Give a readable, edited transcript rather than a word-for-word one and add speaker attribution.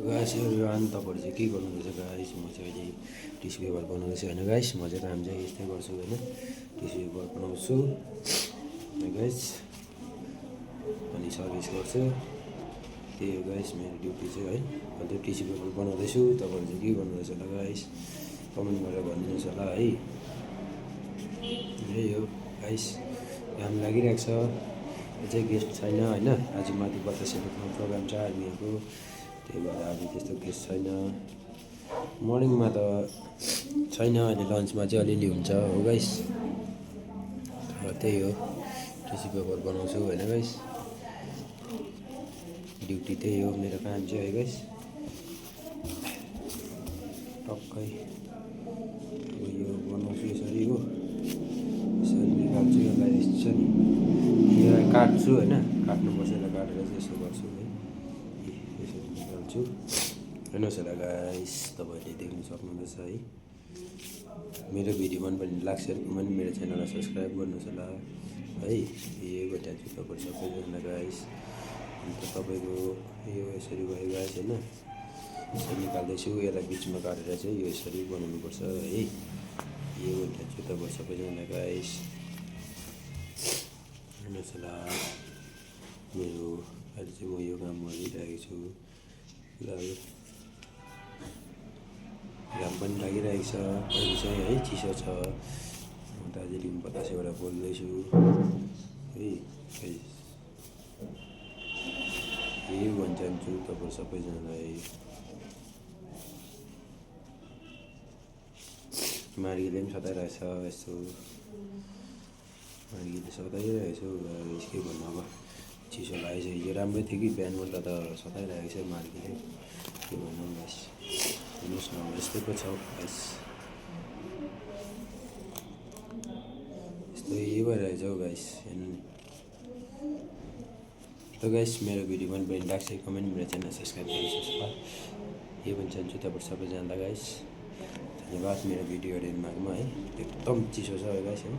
Speaker 1: guys अनि तपाईँहरू चाहिँ के गर्नुहुँदैछ गाइस म चाहिँ अहिले टिस्यु पेपर बनाउँदैछु होइन गाइस म चाहिँ काम चाहिँ यस्तै गर्छु होइन टिस्यु पेपर बनाउँछु गाइस अनि सर्भिस गर्छु त्यही हो गाइस मेरो ड्युटी चाहिँ है अन्त टिस्यु पेपर बनाउँदैछु तपाईँहरू चाहिँ के गर्नुहुँदैछ होला गाइस कमेन्ट गरेर भनिदिनुहोस् होला है यही हो गाइस घाम लागिरहेको छ चाहिँ गेस्ट छैन होइन आज माथि बतासेको प्रोग्राम छ आर्मीहरूको त्यही भएर अब त्यस्तो गेस्ट छैन मर्निङमा त छैन अहिले लन्चमा चाहिँ अलिअलि हुन्छ हो गाइस त्यही हो टिस्यु पेपर बनाउँछु होइन गाइस ड्युटी त्यही हो मेरो काम चाहिँ है गाइस टक्कै यो बनाउँछु यसरी हो यसरी निकाल्छु यो गाइस छ नि यो काट्छु होइन काट्नुपर्छ यसलाई काटेर चाहिँ यसो गर्छु है यसरी निकाल्छु हेर्नुहोस् होला गाइस तपाईँहरूले देख्नु सक्नुहुँदैछ है मेरो भिडियो मन पनि लाग्छ कमेन्ट मेरो च्यानललाई सब्सक्राइब गर्नुहोस् होला है यही बताउँछु तपाईँहरू सबैजना गाइस अन्त तपाईँको यो यसरी भयो गाइस होइन यसरी निकाल्दैछु यसलाई बिचमा काटेर चाहिँ यो यसरी बनाउनुपर्छ है यो बताउँछु तपाईँहरू सबैजना गाइस हेर्नुहोस् होला मेरो अहिले चाहिँ म यो काम गरिरहेको छु घाम पनि लागिरहेको छ अहिले चाहिँ है चिसो छ दार्जिलिङ बतासेबाट बोल्दैछु है यही भन्न चाहन्छु तपाईँहरू सबैजनालाई मार्गीले पनि सताइरहेछ यस्तो मार्गीले सताइरहेछ के भन्नु अब चिसो लागेछ हिजो राम्रै थियो कि बिहानबाट त सताइरहेको छ मार्गीले के भन्नु गाइस हेर्नुहोस् न यस्तै पो छ गाइस यस्तो यही भइरहेछ हौ गाइस हेर्नु नि त गाइस मेरो भिडियो मन पनि लाग्छ कमेन्ट मेरो च्यानल सब्सक्राइब गर्नुहोस् ल यही भन्न चाहन्छु तपाईँहरू सबैजनालाई गाइस धन्यवाद मेरो भिडियो हेर्नुमा है एकदम चिसो छ गाइस है